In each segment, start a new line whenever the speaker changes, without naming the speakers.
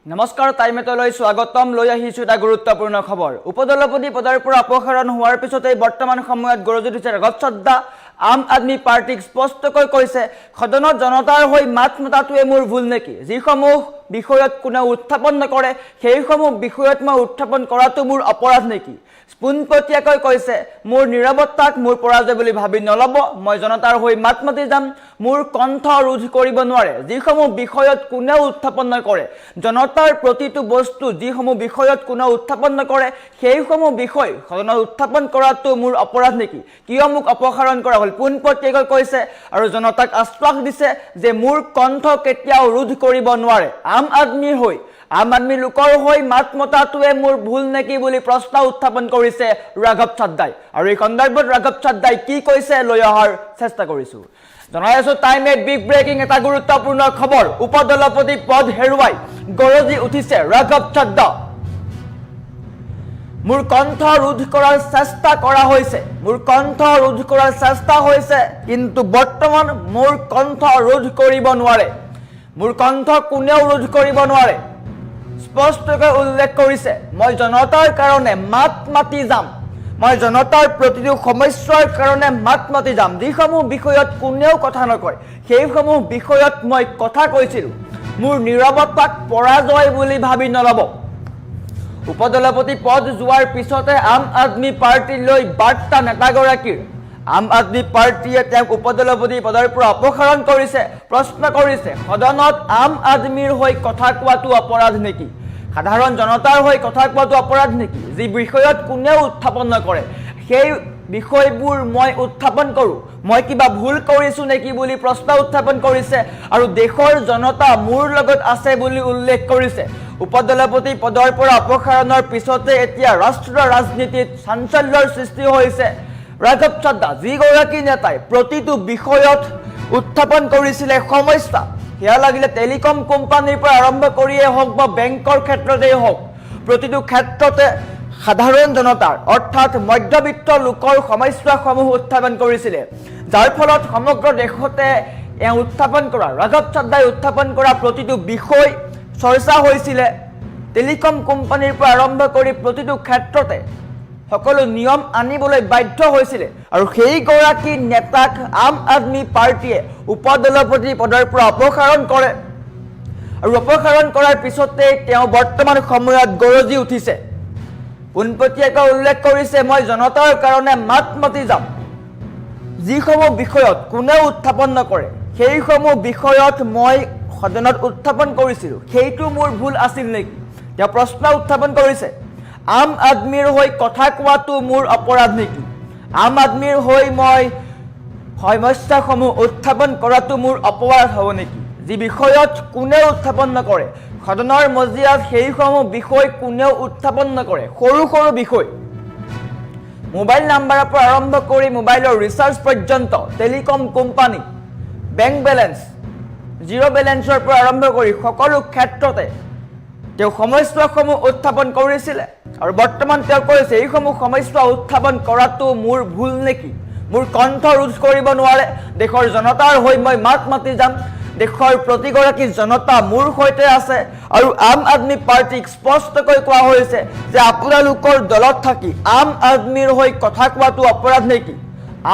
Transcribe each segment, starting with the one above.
নমস্কাৰ, টাইমেটলৈ স্বাগতম। লৈ আহিছো এটা গুৰুত্বপূৰ্ণ খবৰ। উপদলপতি পদৰ পৰা অপসাৰণ হোৱাৰ পিছতেই বৰ্তমান সময়ত গৰজি উঠিছে ৰাঘৱ চাড্ডা। আম আদমি পাৰ্টিক স্পষ্টকৈ কৈছে, সদনত জনতাৰ হৈ মাত মতাটোৱে মোৰ ভুল নেকি? যিসমূহ বিষয়ত কোনেও উত্থাপন নকৰে সেইসমূহ বিষয়ত মই উত্থাপন কৰাটো মোৰ অপৰাধ নেকি? পোনপটীয়াকৈ কৈছে, মোৰ নিৰৱতাক মোৰ পৰাজয় বুলি ভাবি নল'ব। মই জনতাৰ হৈ মাত মাতি যাম। মোৰ কণ্ঠ ৰোধ কৰিব নোৱাৰে যিসমূহ বিষয়ত কোনেও উত্থাপন নকৰে। জনতাৰ প্ৰতিটো বস্তু যিসমূহ বিষয়ত কোনেও উত্থাপন নকৰে সেইসমূহ বিষয় সদনত উত্থাপন কৰাটো মোৰ অপৰাধ নেকি? কিয় মোক অপসাৰণ কৰা হ'ল? পোনপটীয়াকৈ কৈছে আৰু জনতাক আশ্বাস দিছে যে মোৰ কণ্ঠ কেতিয়াও ৰোধ কৰিব নোৱাৰে। আম আদমিৰ হৈ আম আদমি লোকৰ হৈ মাত মতাটোৱে মোৰ ভুল নেকি বুলি প্ৰশ্ন উত্থাপন কৰিছে ৰাঘৱ চাড্ডাই। আৰু এই সন্দৰ্ভত ৰাঘৱ চাড্ডাই কি কৈছে লৈ অহাৰ চেষ্টা কৰিছো। জনাই আছো টাইমে বিগ ব্ৰেকিং এটা গুৰুত্বপূৰ্ণ খবৰ। উপদলপতি পদ হেৰুৱাই গৰজি উঠিছে ৰাঘৱ চাড্ডা। মোৰ কণ্ঠ ৰোধ কৰাৰ চেষ্টা কৰা হৈছে, মোৰ কণ্ঠ ৰোধ কৰাৰ চেষ্টা হৈছে, কিন্তু বৰ্তমান মোৰ কণ্ঠ ৰোধ কৰিব নোৱাৰে। মোৰ কণ্ঠ কোনেও ৰোধ কৰিব নোৱাৰে। স্পষ্টকৈ উল্লেখ কৰিছে, মই জনতাৰ কাৰণে মাত মাতি যাম। মই জনতাৰ প্ৰতিটো সমস্যাৰ কাৰণে মাত মাতি যাম। যিসমূহ বিষয়ত কোনেও কথা নকয় সেইসমূহ বিষয়ত মই কথা কৈছিলোঁ। মোৰ নিৰৱতাক পৰাজয় বুলি ভাবি নল'ব। উপদলপতি পদ যোৱাৰ পিছতে আম আদমি পাৰ্টিলৈ বাৰ্তা নেতাগৰাকীৰ। আম আদমি পাৰ্টিয়ে তেওঁক উপদলপতি পদৰ পৰা অপসাৰণ কৰিছে। প্ৰশ্ন কৰিছে, সদনত আম আদমিৰ হৈ কথা কোৱাটো অপৰাধ নেকি? সাধাৰণ জনতাৰ হৈ কথা কোৱাটো অপৰাধ নেকি? যি বিষয়ত কোনেও উত্থাপন নকৰে সেই বিষয়বোৰ মই উত্থাপন কৰোঁ। মই কিবা ভুল কৰিছোঁ নেকি বুলি প্ৰশ্ন উত্থাপন কৰিছে আৰু দেশৰ জনতা মোৰ লগত আছে বুলি উল্লেখ কৰিছে। উপদলপতি পদৰ পৰা অপসাৰণৰ পিছতে এতিয়া ৰাষ্ট্ৰীয় ৰাজনীতিত চাঞ্চল্যৰ সৃষ্টি হৈছে। ৰাঘৱ চাড্ডা যিগৰাকী নেতাই প্ৰতিটো বিষয়ত উত্থাপন কৰিছিলে সমস্যা, সেয়া লাগিলে টেলিকম কোম্পানীৰ পৰা আৰম্ভ কৰিয়েই হওক বা বেংকৰ ক্ষেত্ৰতেই হওক, প্ৰতিটো ক্ষেত্ৰতে সাধাৰণ জনতাৰ অৰ্থাৎ মধ্যবিত্ত লোকৰ সমস্যাসমূহ উত্থাপন কৰিছিলে, যাৰ ফলত সমগ্ৰ দেশতে উত্থাপন কৰা ৰাঘৱ চাড্ডাই উত্থাপন কৰা প্ৰতিটো বিষয় চৰ্চা হৈছিলে। টেলিকম কোম্পানীৰ পৰা আৰম্ভ কৰি প্ৰতিটো ক্ষেত্ৰতে সকলো নিয়ম আনিবলৈ বাধ্য হৈছিলে আৰু সেইগৰাকী নেতাক আম আদমি পাৰ্টিয়ে উপদলপতি পদৰ পৰা অপসাৰণ কৰে আৰু অপসাৰণ কৰাৰ পিছতে তেওঁ বৰ্তমান সময়ত গৰজি উঠিছে। পোনপটীয়াকৈ উল্লেখ কৰিছে, মই জনতাৰ কাৰণে মাত মাতি যাম। যিসমূহ বিষয়ত কোনেও উত্থাপন নকৰে সেইসমূহ বিষয়ত মই সদনত উত্থাপন কৰিছিলোঁ, সেইটো মোৰ ভুল আছিল নেকি? তেওঁ প্ৰশ্ন উত্থাপন কৰিছে, আম আদমিৰ হৈ কথা কোৱাটো মোৰ অপৰাধ নেকি? আম আদমিৰ হৈ মই সমস্যাসমূহ উত্থাপন কৰাটো মোৰ অপৰাধ হ'ব নেকি? যি বিষয়ত কোনেও উত্থাপন নকৰে সদনৰ মজিয়াত সেইসমূহ বিষয় কোনেও উত্থাপন নকৰে। সৰু সৰু বিষয়, মোবাইল নাম্বাৰৰ পৰা আৰম্ভ কৰি মোবাইলৰ ৰিচাৰ্জ পৰ্যন্ত, telecom company, bank balance, zero' বেলেঞ্চৰ পৰা আৰম্ভ কৰি সকলো ক্ষেত্ৰতে তেওঁ সমস্যাসমূহ উত্থাপন কৰিছিলে আৰু বৰ্তমান তেওঁ কৈছে এইসমূহ সমস্যা উত্থাপন কৰাটো মোৰ ভুল নেকি? মোৰ কণ্ঠ ৰোধ কৰিব নোৱাৰে। দেশৰ জনতাৰ হৈ মই মাত মাতি যাম। দেশৰ প্ৰতিগৰাকী জনতা মোৰ সৈতে আছে আৰু আম আদমি পাৰ্টিক স্পষ্টকৈ কোৱা হৈছে যে আপোনালোকৰ দলত থাকি আম আদমিৰ হৈ কথা কোৱাটো অপৰাধ নেকি?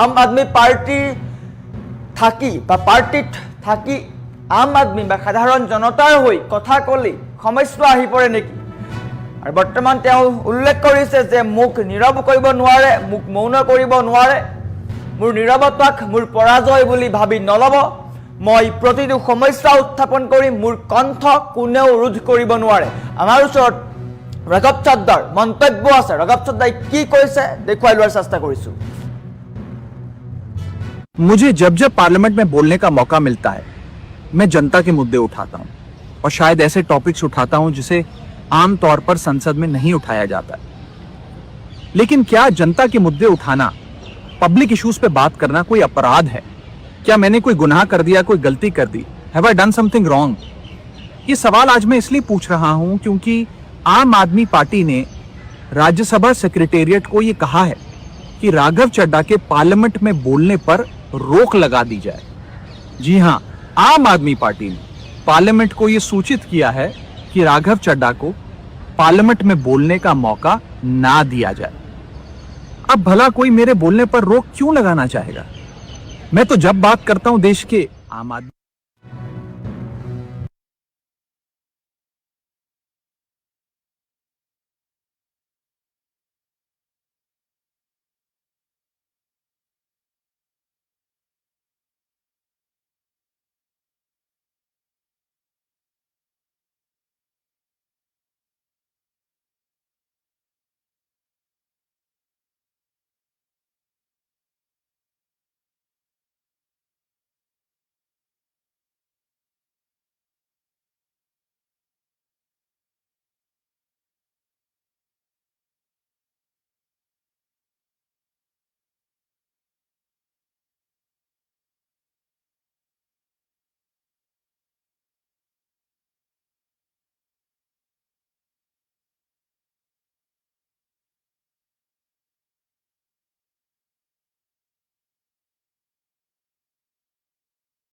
আম আদমি পাৰ্টিৰ থাকি বা পাৰ্টিত থাকি আম আদমি বা সাধাৰণ জনতাৰ হৈ কথা ক'লেই সমস্যা আহি পৰে নেকি? আৰু বৰ্তমান তেওঁ উল্লেখ কৰিছে যে মোক নীৰৱ কৰিব নোৱাৰে, মোক মৌন কৰিব নোৱাৰে। মোৰ নীৰৱতাক মোৰ পৰাজয় বুলি ভাবি নল'ব। মই প্ৰতিটো সমস্যা উত্থাপন কৰিম। মোৰ কণ্ঠ কোনেও ৰোধ কৰিব নোৱাৰে। আমাৰ ওচৰত ৰাঘৱ চাড্ডাৰ মন্তব্য আছে। ৰাঘৱ চাড্ডাই কি কৈছে দেখুৱাই লোৱাৰ চেষ্টা কৰিছোঁ।
मुझे जब जब पार्लियामेंट में बोलने का मौका मिलता है मैं जनता के मुद्दे उठाता हूं और शायद ऐसे टॉपिक्स उठाता हूं जिसे आम तौर पर संसद में नहीं उठाया जाता है। लेकिन क्या जनता के मुद्दे उठाना, पब्लिक इश्यूज पे बात करना कोई अपराध है? क्या मैंने कोई गुनाह कर दिया, कोई गलती कर दी? Have I done something wrong? ये सवाल आज मैं इसलिए पूछ रहा हूं क्योंकि आम आदमी पार्टी ने राज्यसभा सेक्रेटेरिएट को ये कहा है कि राघव चड्ढा के पार्लियामेंट में बोलने पर रोक लगा दी जाए। जी हां, आम आदमी पार्टी ने पार्लियामेंट को यह सूचित किया है कि राघव चड्ढा को पार्लियामेंट में बोलने का मौका ना दिया जाए। अब भला कोई मेरे बोलने पर रोक क्यों लगाना चाहेगा? मैं तो जब बात करता हूं देश के आम आदमी